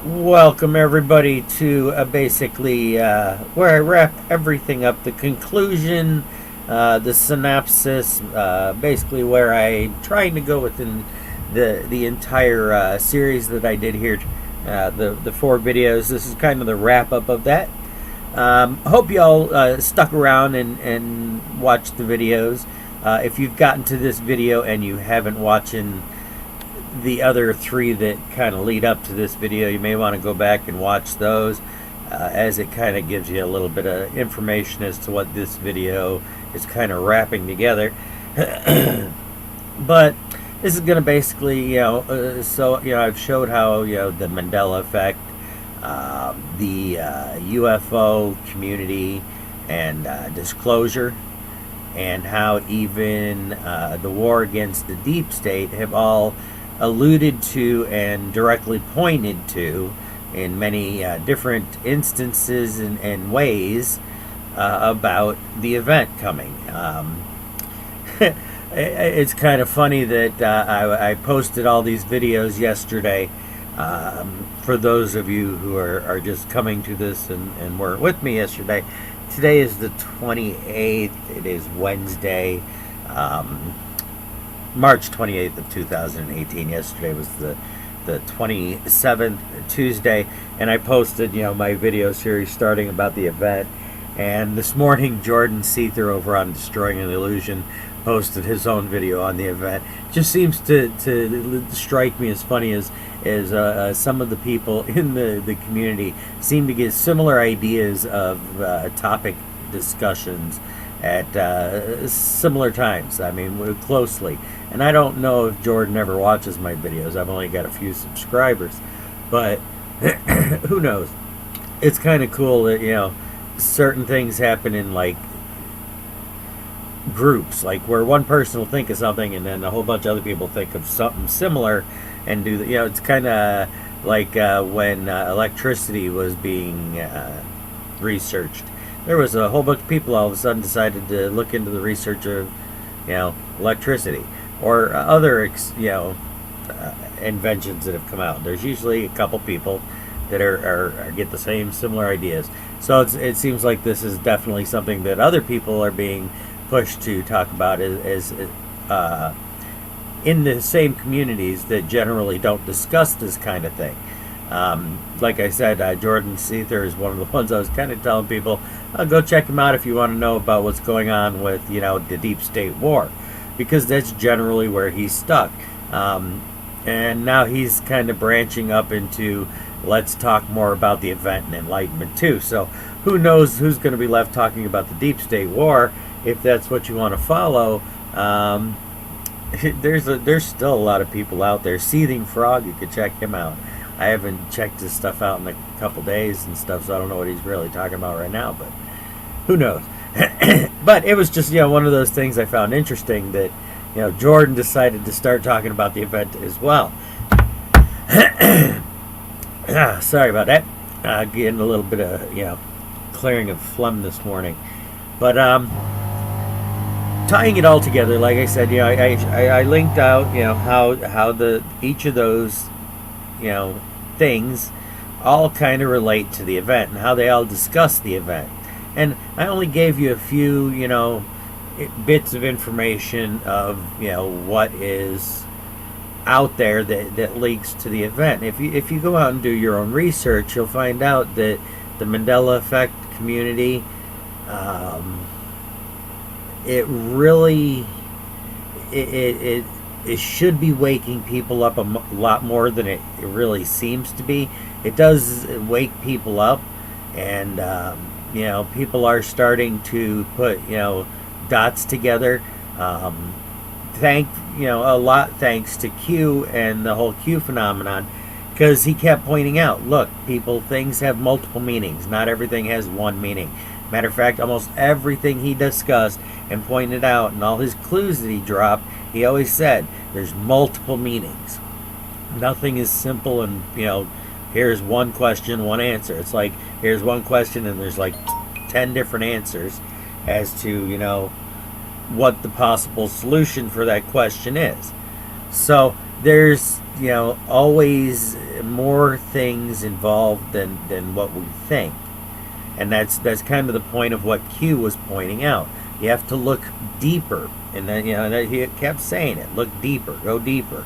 Welcome everybody to basically where I wrap everything up, the conclusion, the synopsis, basically where I trying to go within the entire series that I did here, the four videos. This is kind of the wrap up of that. Hope y'all stuck around and watched the videos. If you've gotten to this video and you haven't watching the other three that kind of lead up to this video, you may want to go back and watch those, as it kind of gives you a little bit of information as to what this video is kind of wrapping together. But this is going to basically, I've showed how, the Mandela effect, the UFO community and disclosure, and how even the war against the deep state have all alluded to and directly pointed to in many different instances and ways about the event coming. It's kind of funny that I posted all these videos yesterday. For those of you who are just coming to this and weren't with me yesterday, today is the 28th. It is Wednesday. March 28th of 2018. Yesterday was the 27th, Tuesday, and I posted, my video series starting about the event. And this morning, Jordan Seether over on Destroying an Illusion posted his own video on the event. Just seems to strike me as funny as some of the people in the community seem to get similar ideas of topic discussions at similar times. I mean, we're closely. And I don't know if Jordan ever watches my videos. I've only got a few subscribers. But who knows? It's kind of cool that, certain things happen in, like, groups. Like, where one person will think of something and then a whole bunch of other people think of something similar and do that. It's kind of like when electricity was being researched. There was a whole bunch of people all of a sudden decided to look into the research of, electricity or other, inventions that have come out. There's usually a couple people that are get the same similar ideas. So it seems like this is definitely something that other people are being pushed to talk about as in the same communities that generally don't discuss this kind of thing. Like I said, Jordan Seether is one of the ones I was kind of telling people, go check him out if you want to know about what's going on with, the deep state war, because that's generally where he's stuck. And now he's kind of branching up into, let's talk more about the event and enlightenment too. So who knows who's going to be left talking about the deep state war, if that's what you want to follow. There's still a lot of people out there. Seething Frog, you could check him out. I haven't checked his stuff out in a couple days and stuff, so I don't know what he's really talking about right now, but who knows. But it was just, one of those things I found interesting that, Jordan decided to start talking about the event as well. Sorry about that. Getting a little bit of, clearing of phlegm this morning. But tying it all together, like I said, I linked out, how the each of those, things all kind of relate to the event and how they all discuss the event. And I only gave you a few, bits of information of, what is out there that links to the event. If you go out and do your own research, you'll find out that the Mandela effect community, it really it should be waking people up a lot more than it really seems to be. It does wake people up, and people are starting to put dots together. A lot thanks to Q and the whole Q phenomenon, because he kept pointing out, look, people, things have multiple meanings. Not everything has one meaning. Matter of fact, almost everything he discussed and pointed out and all his clues that he dropped, he always said there's multiple meanings. Nothing is simple and, here's one question, one answer. It's like, here's one question and there's like 10 different answers as to, what the possible solution for that question is. So there's, always more things involved than what we think. And that's kind of the point of what Q was pointing out. You have to look deeper. And then, he kept saying it, look deeper, go deeper.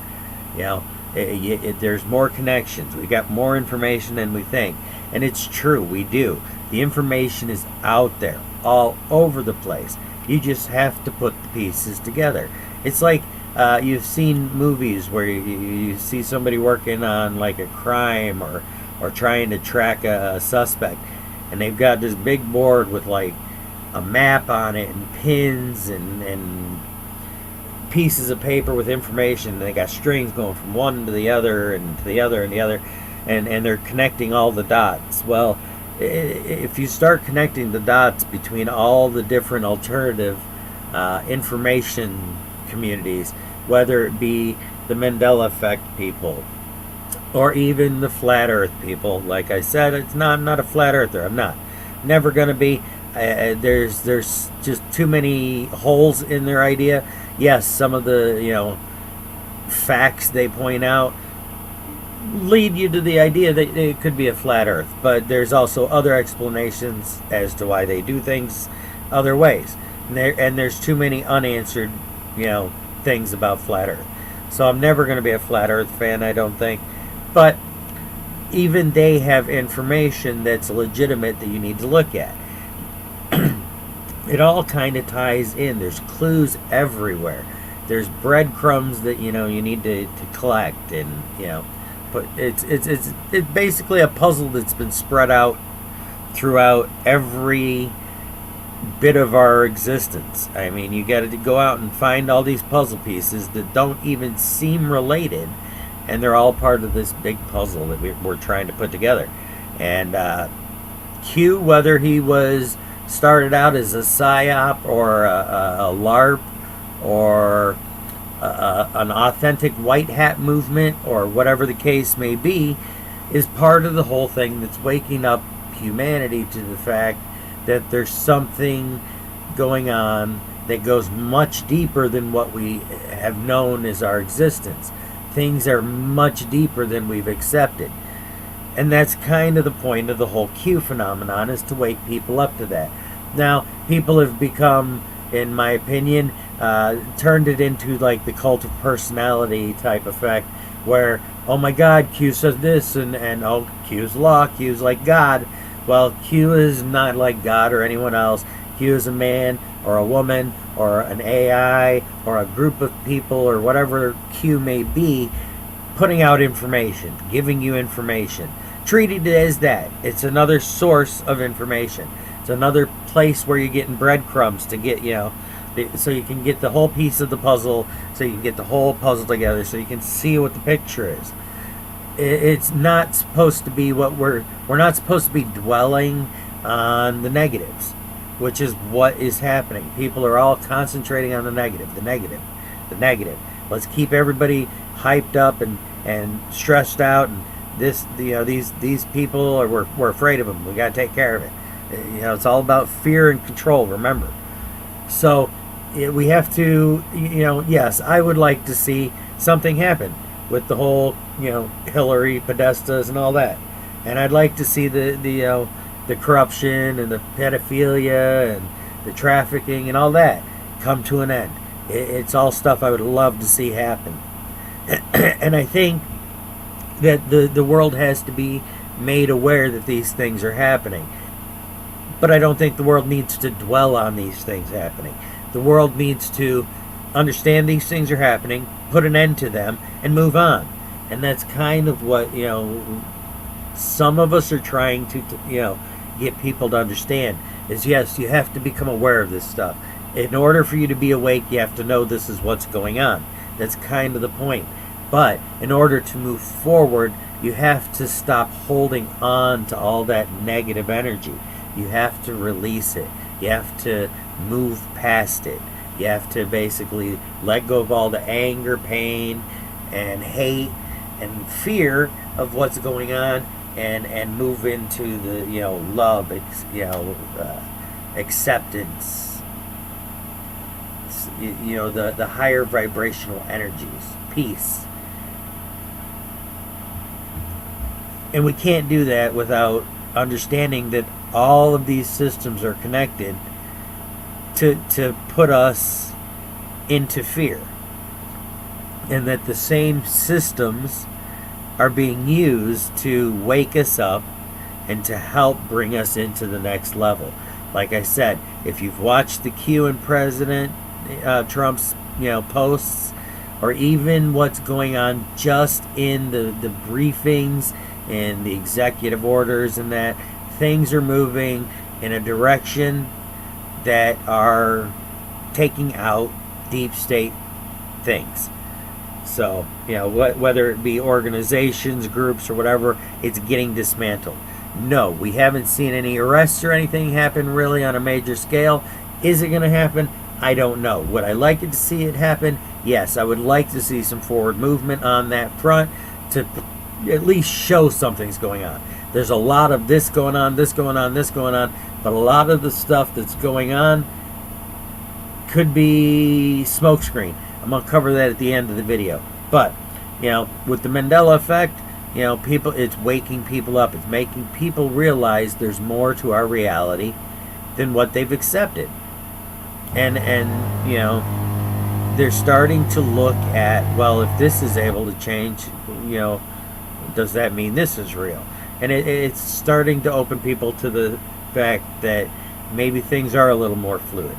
There's more connections. We got more information than we think. And it's true, we do. The information is out there, all over the place. You just have to put the pieces together. It's like you've seen movies where you see somebody working on like a crime or trying to track a suspect. And they've got this big board with like a map on it and pins and pieces of paper with information. And they got strings going from one to the other and to the other and the other. And they're connecting all the dots. Well, if you start connecting the dots between all the different alternative information communities, whether it be the Mandela effect people or even the flat earth people, like I said, I'm not a flat earther. I'm not. Never going to be. There's just too many holes in their idea. Yes, some of the facts they point out lead you to the idea that it could be a flat earth, but there's also other explanations as to why they do things other ways, and there's too many unanswered things about flat earth. So I'm never going to be a flat earth fan, I don't think. But even they have information that's legitimate that you need to look at. It all kind of ties in. There's clues everywhere. There's breadcrumbs that you need to collect, and but it's basically a puzzle that's been spread out throughout every bit of our existence. I mean, you got to go out and find all these puzzle pieces that don't even seem related, and they're all part of this big puzzle that we're trying to put together. And Q, whether he was started out as a psyop or a LARP or an authentic white hat movement or whatever the case may be, is part of the whole thing that's waking up humanity to the fact that there's something going on that goes much deeper than what we have known as our existence. Things are much deeper than we've accepted. And that's kind of the point of the whole Q phenomenon, is to wake people up to that. Now, people have become, in my opinion, turned it into like the cult of personality type effect, where, oh my God, Q says this, and oh, Q's law, Q's like God. Well, Q is not like God or anyone else. Q is a man or a woman or an AI or a group of people or whatever Q may be, putting out information, giving you information. Treated it as that. It's another source of information. It's another place where you're getting breadcrumbs to get, so you can get the whole piece of the puzzle, so you can get the whole puzzle together, so you can see what the picture is. It's not supposed to be we're not supposed to be dwelling on the negatives, which is what is happening. People are all concentrating on the negative, the negative, the negative. Let's keep everybody hyped up and stressed out, and these people are, we're afraid of them. We got to take care of it. It's all about fear and control, remember. So we have to, yes, I would like to see something happen with the whole, Hillary, Podestas, and all that. And I'd like to see the corruption and the pedophilia and the trafficking and all that come to an end. It's all stuff I would love to see happen. And I think that the world has to be made aware that these things are happening. But I don't think the world needs to dwell on these things happening. The world needs to understand these things are happening, put an end to them, and move on. And that's kind of what, some of us are trying to get people to understand, is yes, you have to become aware of this stuff. In order for you to be awake, you have to know this is what's going on. That's kind of the point. But in order to move forward, you have to stop holding on to all that negative energy. You have to release it. You have to move past it. You have to basically let go of all the anger, pain, and hate and fear of what's going on, and move into the love, acceptance. The higher vibrational energies, peace. And we can't do that without understanding that all of these systems are connected to put us into fear. And that the same systems are being used to wake us up and to help bring us into the next level. Like I said, if you've watched the Q and President Trump's posts, or even what's going on just in the briefings and the executive orders, and that things are moving in a direction that are taking out deep state things. So, whether it be organizations, groups, or whatever, it's getting dismantled. No, we haven't seen any arrests or anything happen really on a major scale. Is it going to happen? I don't know. Would I like it to see it happen? Yes, I would like to see some forward movement on that front to at least show something's going on. There's a lot of this going on, this going on, this going on, but a lot of the stuff that's going on could be smokescreen. I'm going to cover that at the end of the video. But, with the Mandela effect, people, it's waking people up. It's making people realize there's more to our reality than what they've accepted. And they're starting to look at, well, if this is able to change, does that mean this is real? And it's starting to open people to the fact that maybe things are a little more fluid.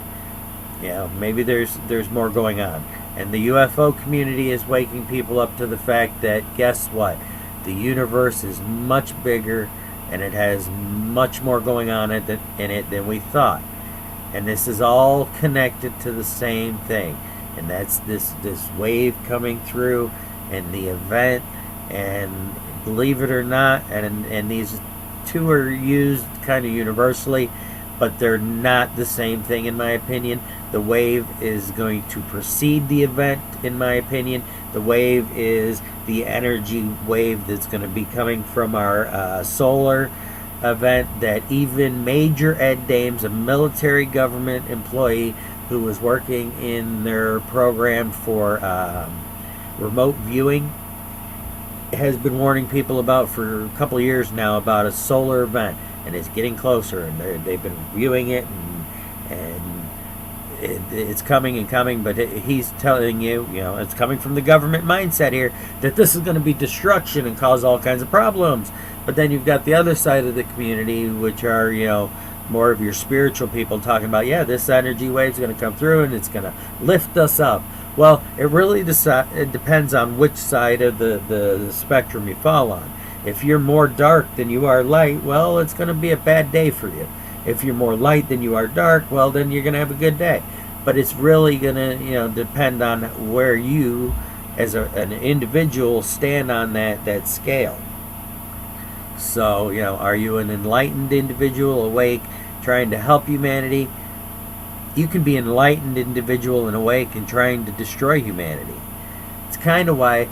Maybe there's more going on. And the UFO community is waking people up to the fact that, guess what? The universe is much bigger, and it has much more going on in it than we thought. And this is all connected to the same thing. And that's this wave coming through, and the event, and believe it or not, and these two are used kind of universally, but they're not the same thing in my opinion. The wave is going to precede the event, in my opinion. The wave is the energy wave that's going to be coming from our solar event, that even Major Ed Dames, a military government employee who was working in their program for remote viewing, has been warning people about for a couple of years now about a solar event, and it's getting closer, and they've been viewing it, and it's coming and coming, but he's telling you, it's coming from the government mindset here, that this is going to be destruction and cause all kinds of problems. But then you've got the other side of the community, which are, more of your spiritual people, talking about, this energy wave is going to come through and it's going to lift us up. Well, it really it depends on which side of the spectrum you fall on. If you're more dark than you are light, well, it's going to be a bad day for you. If you're more light than you are dark, well, then you're going to have a good day. But it's really going to, depend on where you, as an individual, stand on that scale. So, are you an enlightened individual, awake, trying to help humanity? You can be an enlightened individual and awake and trying to destroy humanity. It's kind of why,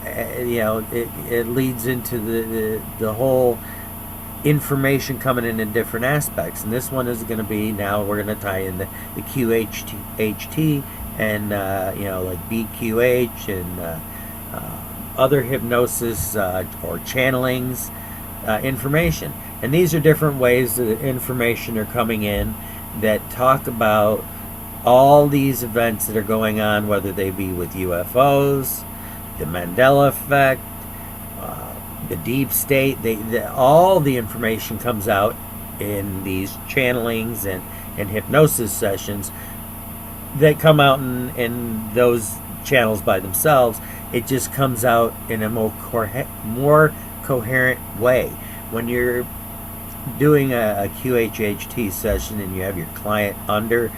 it leads into the whole information coming in different aspects. And this one is going to be, now we're going to tie in the QHT and, like BQH and other hypnosis or channelings information. And these are different ways that information are coming in that talk about all these events that are going on, whether they be with UFOs, the Mandela effect, the deep state. All the information comes out in these channelings and hypnosis sessions that come out in those channels by themselves. It just comes out in a more coherent way. When you're doing a QHHT session and you have your client under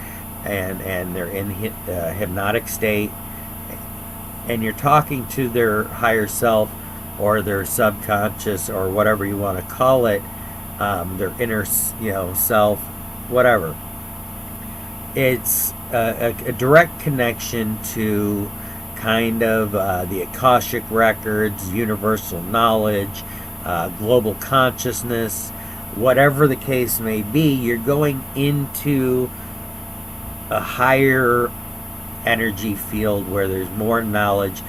and they're in hypnotic state, and you're talking to their higher self or their subconscious or whatever you want to call it, their inner self, whatever, it's a direct connection to kind of the Akashic records, universal knowledge, global consciousness, whatever the case may be. You're going into a higher energy field where there's more knowledge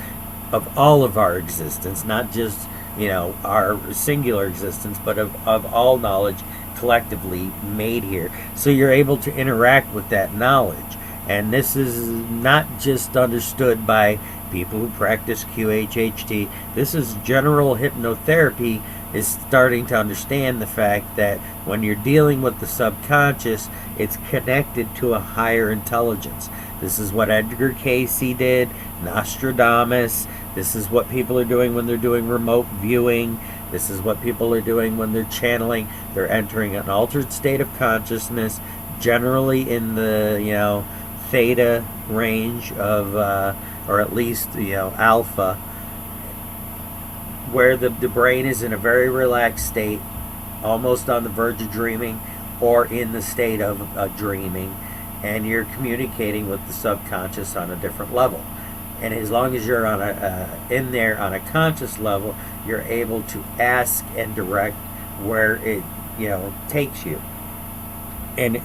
of all of our existence, not just our singular existence, but of all knowledge collectively made here. So you're able to interact with that knowledge. And this is not just understood by people who practice QHHT. This is general hypnotherapy is starting to understand the fact that when you're dealing with the subconscious, it's connected to a higher intelligence. This is what Edgar Cayce did, Nostradamus. This is what people are doing when they're doing remote viewing. This is what people are doing when they're channeling. They're entering an altered state of consciousness, generally in the, theta range of, or at least, alpha, where the brain is in a very relaxed state, almost on the verge of dreaming, or in the state of dreaming, and you're communicating with the subconscious on a different level. And as long as you're in there on a conscious level, you're able to ask and direct where it takes you. And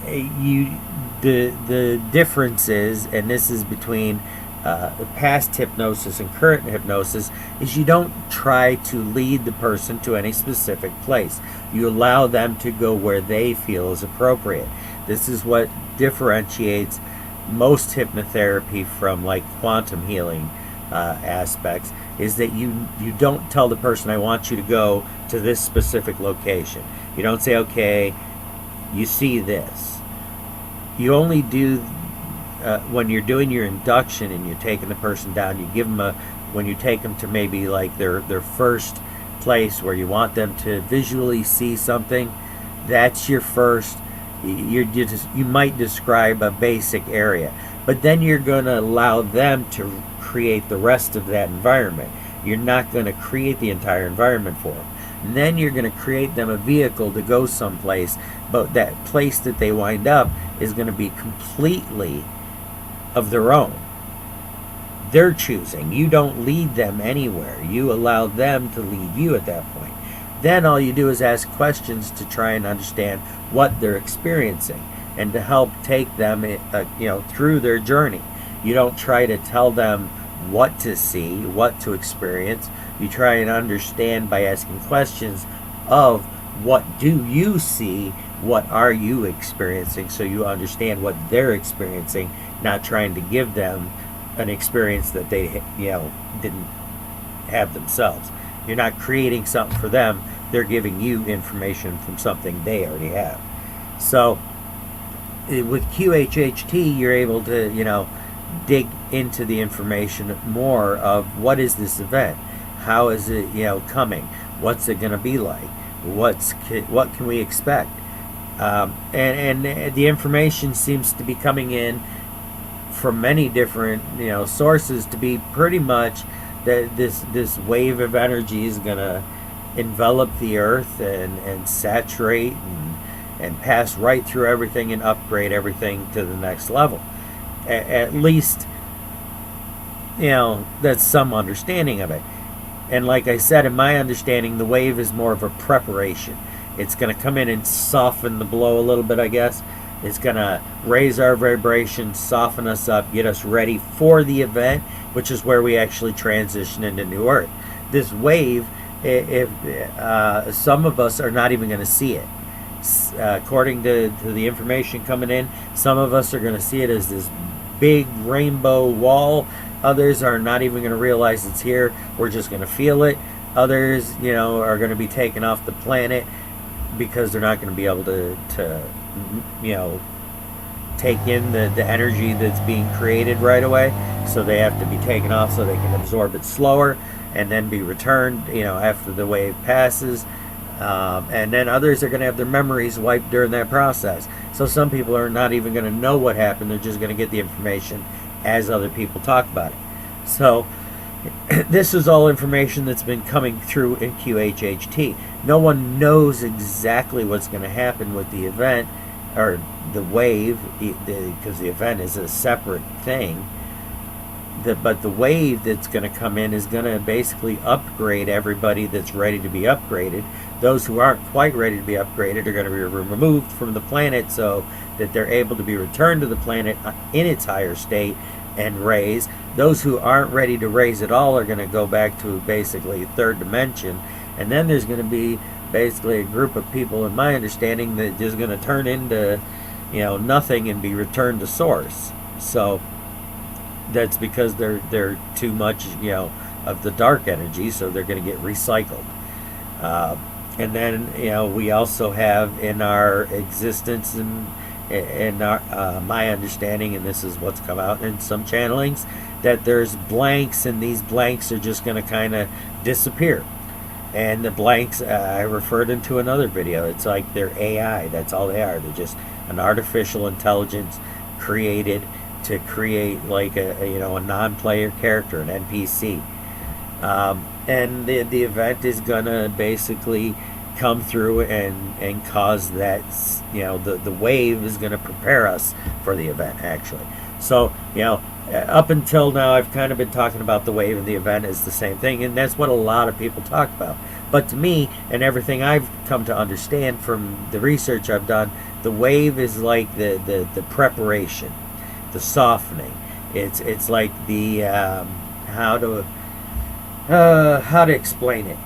the difference is, and this is between past hypnosis and current hypnosis, is you don't try to lead the person to any specific place. You allow them to go where they feel is appropriate. This is what differentiates most hypnotherapy from like quantum healing aspects, is that you don't tell the person, I want you to go to this specific location. You don't say, okay, you see this. You only do when you're doing your induction and you're taking the person down. You give them when you take them to maybe like their first place where you want them to visually see something. That's your first. You might describe a basic area, but then you're going to allow them to create the rest of that environment. You're not going to create the entire environment for them. And then you're going to create them a vehicle to go someplace, but that place that they wind up is going to be completely of their own. They're choosing. You don't lead them anywhere. You allow them to lead you at that point. Then all you do is ask questions to try and understand what they're experiencing and to help take them through their journey. You don't try to tell them what to see, what to experience. You try and understand by asking questions of what do you see, what are you experiencing, so you understand what they're experiencing, not trying to give them an experience that they didn't have themselves. You're not creating something for them. They're giving you information from something they already have. So with QHHT, you're able to, dig into the information more of what is this event? How is it, coming? What's it going to be like? What can we expect? And the information seems to be coming in from many different, sources to be pretty much that this wave of energy is going to envelop the earth and saturate and pass right through everything and upgrade everything to the next level. At least, that's some understanding of it. And like I said, in my understanding, the wave is more of a preparation. It's going to come in and soften the blow a little bit, I guess. It's going to raise our vibration, soften us up, get us ready for the event, which is where we actually transition into New Earth. This wave, if some of us are not even going to see it. According to the information coming in, some of us are going to see it as this big rainbow wall. Others are not even going to realize it's here. We're just going to feel it. Others, are going to be taken off the planet because they're not going to be able to take in the energy that's being created right away. So they have to be taken off so they can absorb it slower and then be returned, after the wave passes. And then others are going to have their memories wiped during that process. So some people are not even going to know what happened. They're just going to get the information as other people talk about it. So this is all information that's been coming through in QHHT. No one knows exactly what's going to happen with the event or the wave, because the event is a separate thing. But the wave that's going to come in is going to basically upgrade everybody that's ready to be upgraded. Those who aren't quite ready to be upgraded are going to be removed from the planet so that they're able to be returned to the planet in its higher state and raised. those who aren't ready to raise at all are going to go back to basically third dimension, and then there's going to be basically a group of people, in my understanding, that is going to turn into, nothing and be returned to source. So that's because they're too much, of the dark energy, so they're going to get recycled. And then, we also have in our existence and in our, my understanding, and this is what's come out in some channelings, that there's blanks, and these blanks are just going to kind of disappear. And the blanks, I referred into another video, it's like they're AI. That's all they are. They're just an artificial intelligence created to create like a non-player character, an NPC. And the event is gonna basically come through and cause that, the wave is gonna prepare us for the event, actually. So, up until now, I've kind of been talking about the wave and the event as the same thing, and that's what a lot of people talk about. But to me, and everything I've come to understand from the research I've done, the wave is like the preparation, the softening. It's like the how to explain it.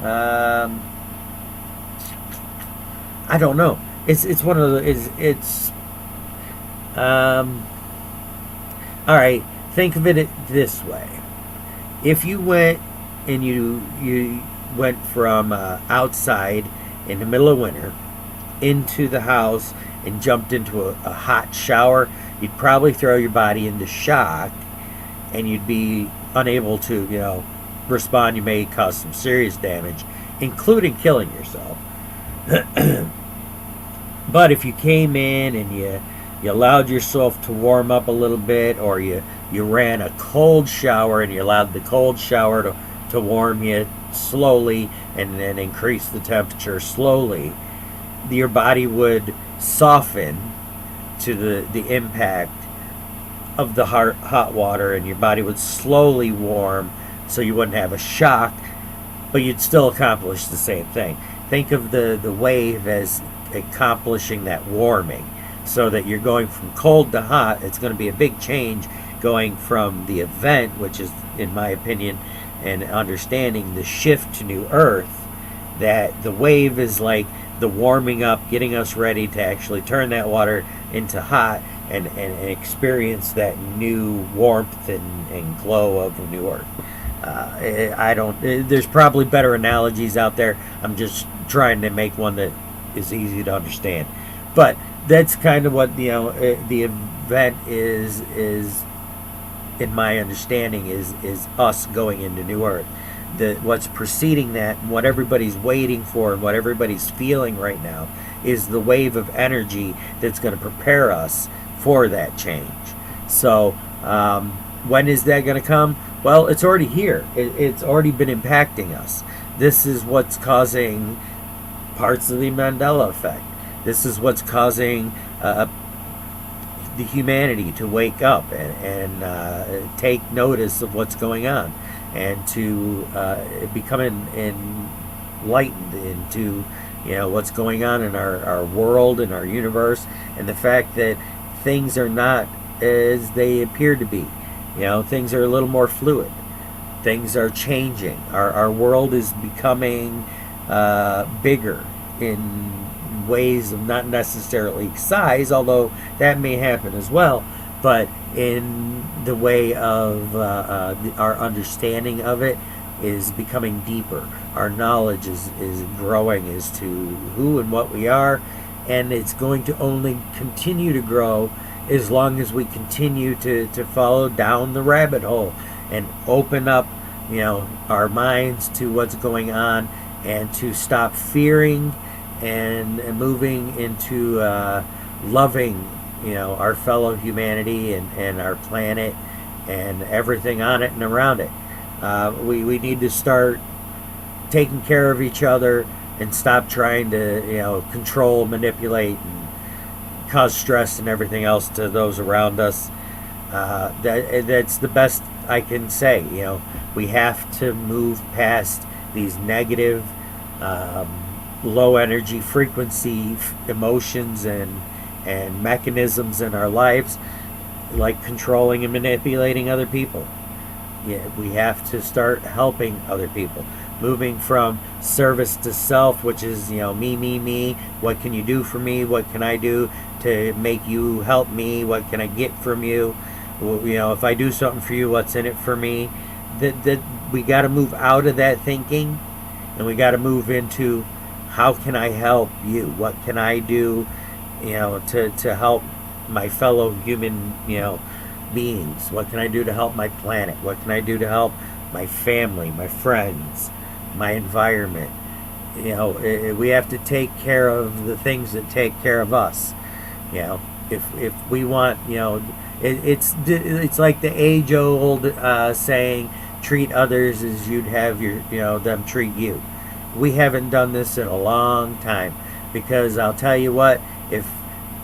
I don't know. It's one of the all right, think of it this way. If you went and you went from outside in the middle of winter into the house and jumped into a hot shower, you'd probably throw your body into shock, and you'd be unable to, respond. You may cause some serious damage, including killing yourself. But if you came in and you allowed yourself to warm up a little bit, or you ran a cold shower and you allowed the cold shower to warm you slowly and then increase the temperature slowly, your body would soften to the impact of the hot water, and your body would slowly warm, so you wouldn't have a shock, but you'd still accomplish the same thing. Think of the wave as accomplishing that warming, so that you're going from cold to hot. It's going to be a big change going from the event, which is, in my opinion and understanding, the shift to New Earth. That the wave is like the warming up, getting us ready to actually turn that water into hot and experience that new warmth and glow of a New Earth. There's probably better analogies out there. I'm just trying to make one that is easy to understand. But that's kind of what the event is in my understanding is us going into New Earth. What's preceding that, and what everybody's waiting for, and what everybody's feeling right now, is the wave of energy that's going to prepare us for that change. So when is that going to come? Well, it's already here. It's already been impacting us. This is what's causing parts of the Mandela effect. This is what's causing the humanity to wake up and take notice of what's going on, and to become enlightened into what's going on in our world and our universe, and the fact that things are not as they appear to be. Things are a little more fluid. Things are changing. Our world is becoming bigger in ways of not necessarily size, although that may happen as well, but in the way of our understanding of it is becoming deeper. Our knowledge is growing as to who and what we are, and it's going to only continue to grow as long as we continue to follow down the rabbit hole and open up our minds to what's going on, and to stop fearing and moving into loving our fellow humanity and our planet and everything on it and around it. We need to start taking care of each other and stop trying to control, manipulate, and cause stress and everything else to those around us. That's the best I can say. We have to move past these negative low energy frequency emotions and mechanisms in our lives, like controlling and manipulating other people. Yeah, we have to start helping other people, moving from service to self, which is, me. What can you do for me? What can I do to make you help me? What can I get from you? Well, if I do something for you, what's in it for me? That we got to move out of that thinking, and we got to move into, how can I help you? What can I do, to help my fellow human, beings? What can I do to help my planet? What can I do to help my family, my friends, my environment? We have to take care of the things that take care of us. If we want, it's like the age-old saying, treat others as you'd have them treat you. We haven't done this in a long time, because I'll tell you what, if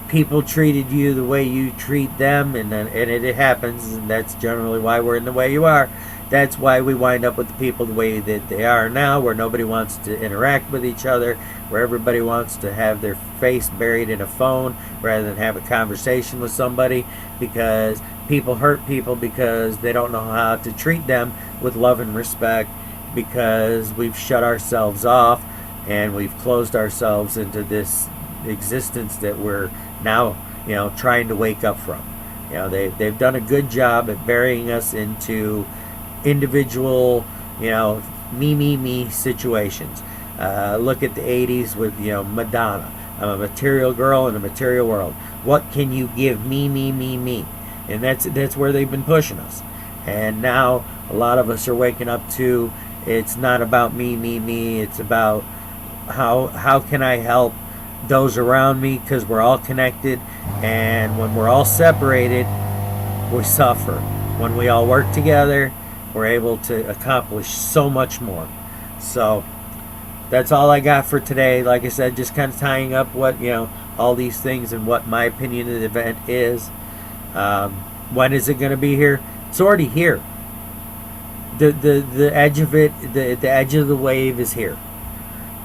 people treated you the way you treat them, and it happens, and that's generally why we're in the way you are. That's why we wind up with the people the way that they are now, where nobody wants to interact with each other, where everybody wants to have their face buried in a phone rather than have a conversation with somebody, because people hurt people because they don't know how to treat them with love and respect, because we've shut ourselves off and we've closed ourselves into this existence that we're now trying to wake up from. They've done a good job at burying us into individual me situations. Look at the 80s with Madonna. I'm a material girl in a material world. What can you give me? And that's where they've been pushing us. And now a lot of us are waking up to, it's not about me. It's about how can I help those around me, because we're all connected, and when we're all separated, we suffer. When we all work together, we're able to accomplish so much more. So that's all I got for today. Like I said, just kind of tying up what all these things and what my opinion of the event is. When is it going to be here? It's already here. The edge of it, the edge of the wave is here.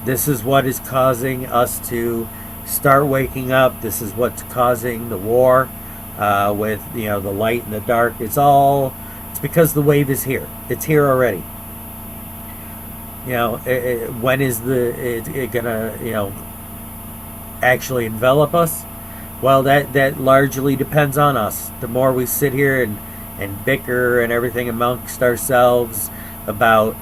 This is what is causing us to start waking up. This is what's causing the war with the light and the dark. It's because the wave is here. It's here already. When is it gonna actually envelop us? Well, that largely depends on us. The more we sit here and bicker and everything amongst ourselves about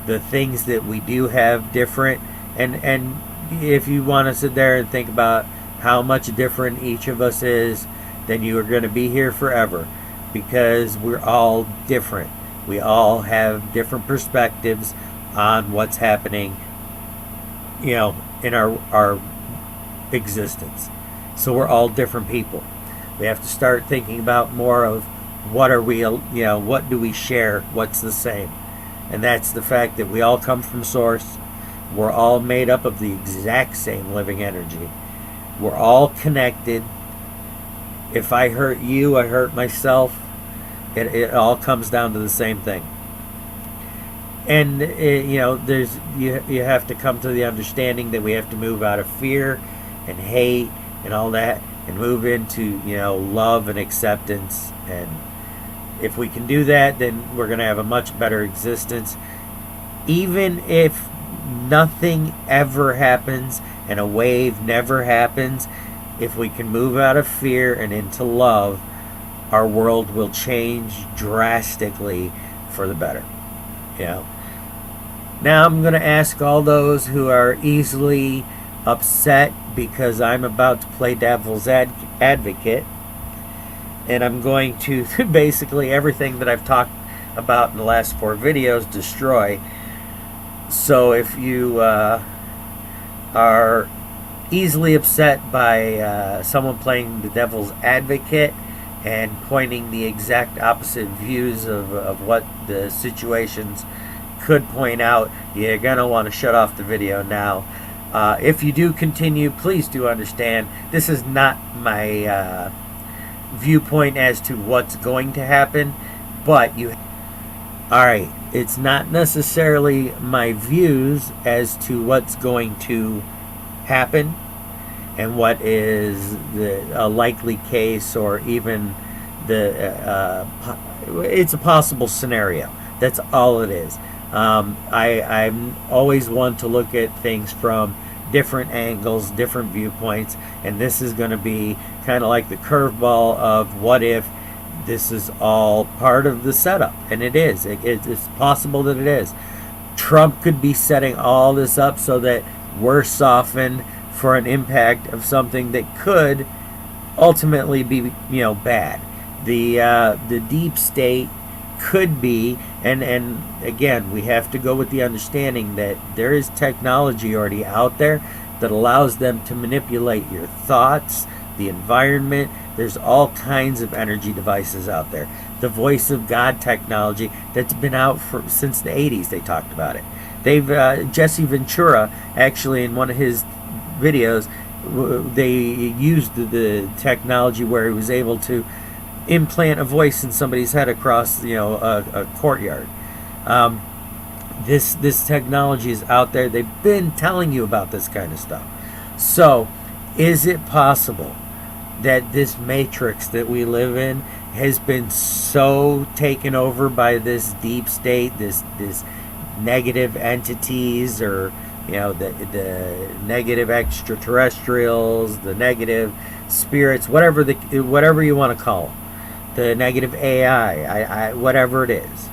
the things that we do have different, and if you want to sit there and think about how much different each of us is, then you are going to be here forever, because we're all different. We all have different perspectives on what's happening in our existence. So we're all different people. We have to start thinking about more of, what are we, what do we share, what's the same. And that's the fact that we all come from source. We're all made up of the exact same living energy. We're all connected. If I hurt you, I hurt myself. It all comes down to the same thing. And you have to come to the understanding that we have to move out of fear and hate and all that, and move into love and acceptance. And if we can do that, then we're going to have a much better existence. Even if nothing ever happens and a wave never happens, if we can move out of fear and into love, our world will change drastically for the better. Now I'm going to ask all those who are easily upset because I'm about to play devil's advocate, and I'm going to basically everything that I've talked about in the last 4 videos destroy. So if you are easily upset by someone playing the devil's advocate and pointing the exact opposite views of what the situations could point out, you're going to want to shut off the video now. If you do continue, please do understand this is not my viewpoint as to what's going to happen, but alright, it's not necessarily my views as to what's going to happen and what is a likely case, or even it's a possible scenario. That's all it is. I'm always one to look at things from different angles, different viewpoints, and this is going to be kind of like the curveball of what if this is all part of the setup, and it is. It's possible that it is. Trump could be setting all this up so that we're softened for an impact of something that could ultimately be, bad. The deep state could be, and again, we have to go with the understanding that there is technology already out there that allows them to manipulate your thoughts, the environment. There's all kinds of energy devices out there. The voice of God technology that's been out since the 80s. They talked about it. Jesse Ventura, actually, in one of his videos, they used the technology where he was able to implant a voice in somebody's head across a courtyard. This technology is out there. They've been telling you about this kind of stuff. So is it possible that this matrix that we live in has been so taken over by this deep state, this negative entities, or the negative extraterrestrials, the negative spirits, whatever you want to call them, the negative AI, whatever it is.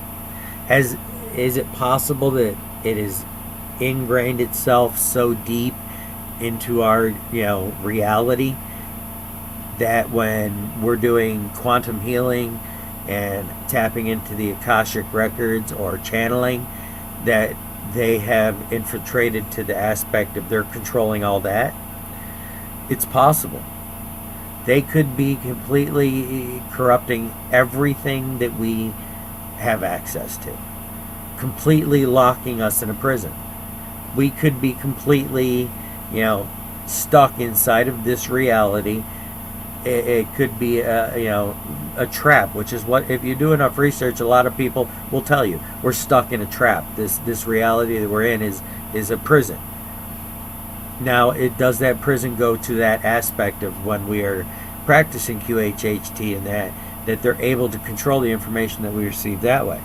Is it possible that it has ingrained itself so deep into our reality that when we're doing quantum healing and tapping into the Akashic records or channeling, that they have infiltrated to the aspect of they're controlling all that? It's possible. They could be completely corrupting everything that we have access to, completely locking us in a prison. We could be completely, stuck inside of this reality. It could be a trap, which is what, if you do enough research, a lot of people will tell you we're stuck in a trap. This reality that we're in is a prison. Now, does that prison go to that aspect of when we are practicing QHHT and that they're able to control the information that we receive that way?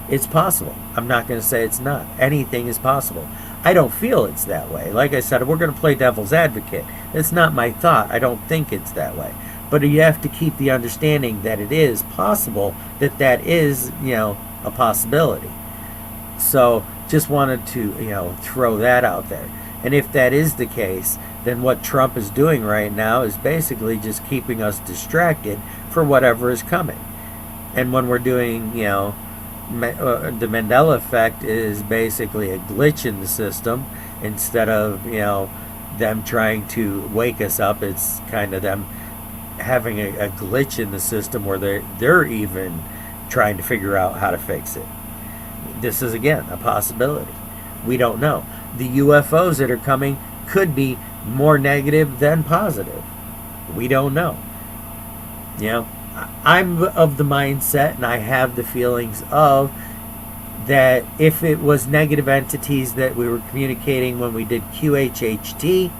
It's possible. I'm not going to say it's not. Anything is possible. I don't feel it's that way. Like I said, we're going to play devil's advocate. It's not my thought. I don't think it's that way. But you have to keep the understanding that it is possible, that is, a possibility. So just wanted to, throw that out there. And if that is the case, then what Trump is doing right now is basically just keeping us distracted for whatever is coming. And when we're doing, the Mandela effect is basically a glitch in the system. Instead of them trying to wake us up, it's kind of them having a glitch in the system where they're even trying to figure out how to fix it. This is, again, a possibility. We don't know. The UFOs that are coming could be more negative than positive. We don't know. I'm of the mindset, and I have the feelings of, that if it was negative entities that we were communicating when we did QHHT,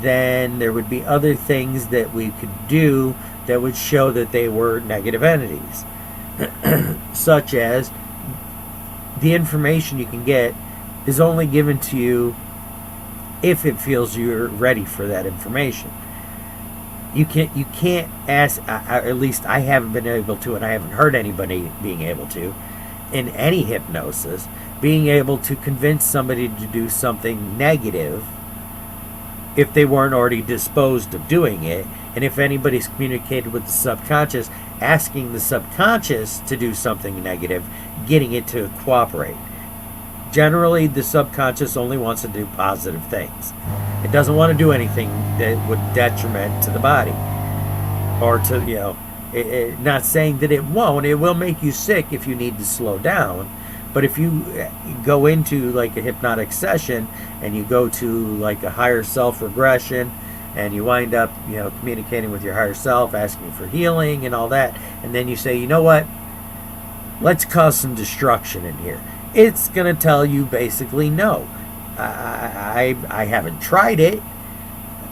then there would be other things that we could do that would show that they were negative entities. Such as, the information you can get is only given to you if it feels you're ready for that information. You can't ask, at least I haven't been able to, and I haven't heard anybody being able to, in any hypnosis, being able to convince somebody to do something negative if they weren't already disposed of doing it. And if anybody's communicated with the subconscious, asking the subconscious to do something negative, getting it to cooperate. Generally, the subconscious only wants to do positive things. It doesn't want to do anything that would detriment to the body. Or to, not saying that it won't. It will make you sick if you need to slow down. But if you go into like a hypnotic session and you go to like a higher self regression and you wind up, communicating with your higher self, asking for healing and all that, and then you say, you know what? Let's cause some destruction in here. It's going to tell you basically no. I haven't tried it.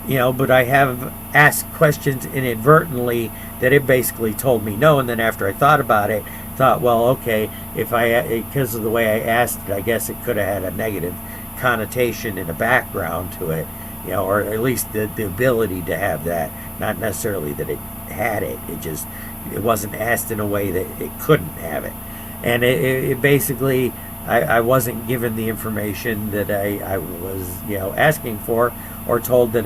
but I have asked questions inadvertently that it basically told me no, and then after I thought about it, thought, well, okay, because of the way I asked it, I guess it could have had a negative connotation in the background to it, or at least the ability to have that, not necessarily that it had it. It wasn't asked in a way that it couldn't have it, and it basically, I wasn't given the information that I was asking for, or told that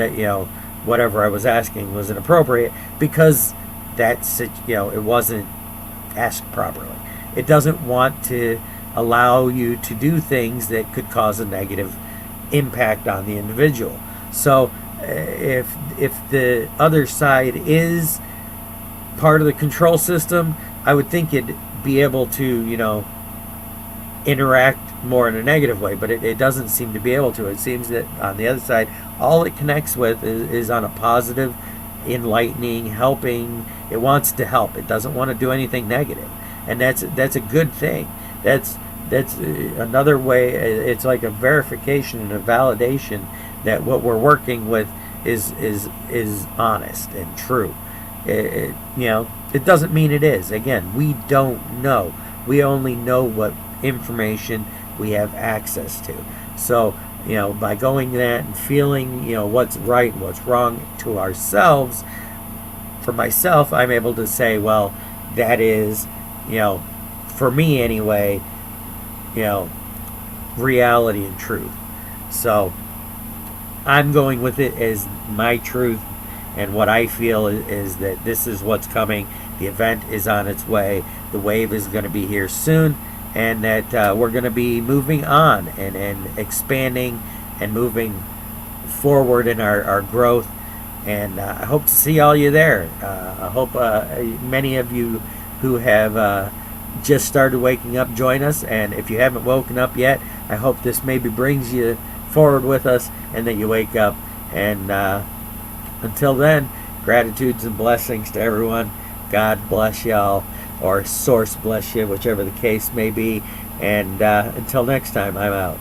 whatever I was asking was inappropriate, because it wasn't asked properly. It doesn't want to allow you to do things that could cause a negative impact on the individual. So if the other side is part of the control system, I would think it'd be able to interact more in a negative way, but it doesn't seem to be able to. It seems that on the other side, all it connects with is on a positive, enlightening, helping. It wants to help. It doesn't want to do anything negative, and that's a good thing. That's another way. It's like a verification and a validation that what we're working with is honest and true. It doesn't mean it is. Again, we don't know. We only know what information we have access to. So, by going that and feeling, what's right and what's wrong to ourselves, for myself, I'm able to say, well, that is, for me anyway, reality and truth. So, I'm going with it as my truth, and what I feel is that this is what's coming. The event is on its way. The wave is going to be here soon, and that we're going to be moving on and expanding and moving forward in our growth. And I hope to see all you there. I hope many of you who have just started waking up join us. And if you haven't woken up yet, I hope this maybe brings you forward with us and that you wake up. And until then, gratitudes and blessings to everyone. God bless y'all, or Source bless you, whichever the case may be. And until next time, I'm out.